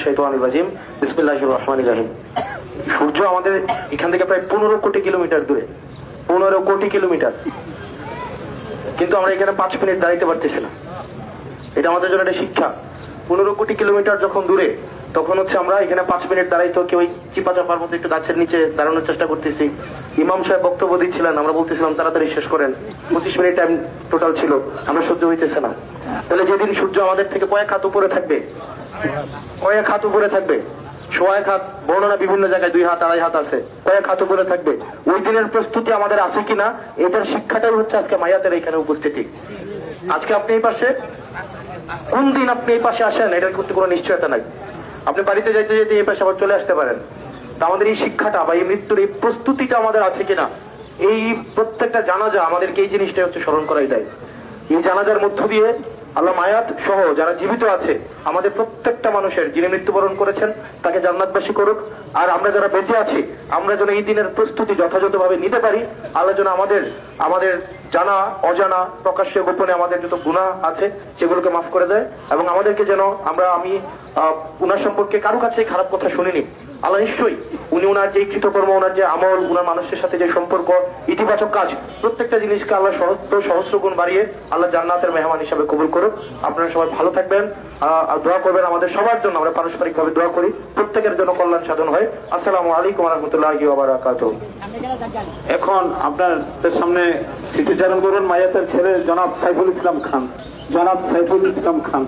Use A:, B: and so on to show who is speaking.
A: শাইতানির রাজিম। বিসমিল্লাহির রহমানির রহিম। সূর্য আমাদের এখান থেকে প্রায় 15 কোটি কিলোমিটার দূরে, 15 কোটি কিলোমিটার, কিন্তু আমরা এখানে 5 মিনিট দাঁড়াইতে পারতেছি না। এটা আমাদের জন্য একটা শিক্ষা। 15 কোটি কিলোমিটার যখন দূরে, তখন হচ্ছে আমরা এখানে 5 মিনিট দাঁড়াইতে কেউ চিপা চাপার মধ্যে একটু গাছের নিচে দাঁড়ানোর চেষ্টা করতেছি। ইমাম সাহেব বক্তব্য দিচ্ছিলেন, আমরা বলতেছিলাম তাড়াতাড়ি শেষ করেন, 25 মিনিট টাইম টোটাল ছিল, আমরা সহ্য হইতেছে না। তাহলে যেদিন সূর্য আমাদের থেকে কয়েক হাত উপরে থাকবে, কয়েক হাত উপরে থাকবে, সোয়াক হাত, বর্ণনা বিভিন্ন জায়গায় 2 হাত 2.5 হাত আছে, কয়েক হাত উপরে থাকবে, ওই দিনের প্রস্তুতি আমাদের আছে কিনা, এটার শিক্ষাটাই হচ্ছে আজকে মায়াতের এখানে উপস্থিতি। আজকে আপনি এই পাশে, কোন দিন আপনি এই পাশে আসেন এটার করতে কোনো নিশ্চয়তা নাই। আপনি বাড়িতে যাইতে যেতে এই পাশে আবার চলে আসতে পারেন। তা আমাদের এই শিক্ষাটা বা এই মৃত্যুর এই প্রস্তুতিটা আমাদের আছে কিনা, এই প্রত্যেকটা জানাজা আমাদেরকে এই জিনিসটা হচ্ছে স্মরণ করাই দেয়। এই জানাজার মধ্য দিয়ে আল্লাহ মায়াত সহ যারা জীবিত আছে আমাদের প্রত্যেকটা মানুষের, যিনি মৃত্যুবরণ করেছেন তাকে জান্নাতবাসী করুক, আর আমরা যারা বেঁচে আছি আমরা যেন এই দিনের প্রস্তুতি যথাযথভাবে নিতে পারি। আল্লাহ যেন আমাদের জানা অজানা প্রকাশ্যে গোপনে আমাদের যত গুনাহ আছে সেগুলোকে মাফ করে দেয়, এবং আমাদেরকে যেন আমি উনার সম্পর্কে কারো কাছে খারাপ কথা শুনিনি। আল্লাহ নিশ্চয়ই উনি উনার যে কৃতকর্ম, উনার যে আমল, উনার মানুষের সাথে যে সম্পর্ক, ইতিবাচক কাজ, প্রত্যেকটা জিনিসকে আল্লাহ সহস্র গুণ বাড়িয়ে আল্লাহ জান্নাতের মেহমান হিসাবে কবুল করুক। আপনারা সবাই ভালো থাকবেন, দোয়া করবেন আমাদের সবার জন্য। আমরা পারস্পরিক ভাবে দোয়া করি, প্রত্যেকের জন্য কল্যাণ সাধন হয়। আসসালামু আলাইকুম ওয়া রাহমাতুল্লাহি ওয়া বারাকাতুহু।
B: এখন আপনাদের সামনে স্মৃতিচারণ করুন মায়াতের ছেলে জনাব সাইফুল ইসলাম খান।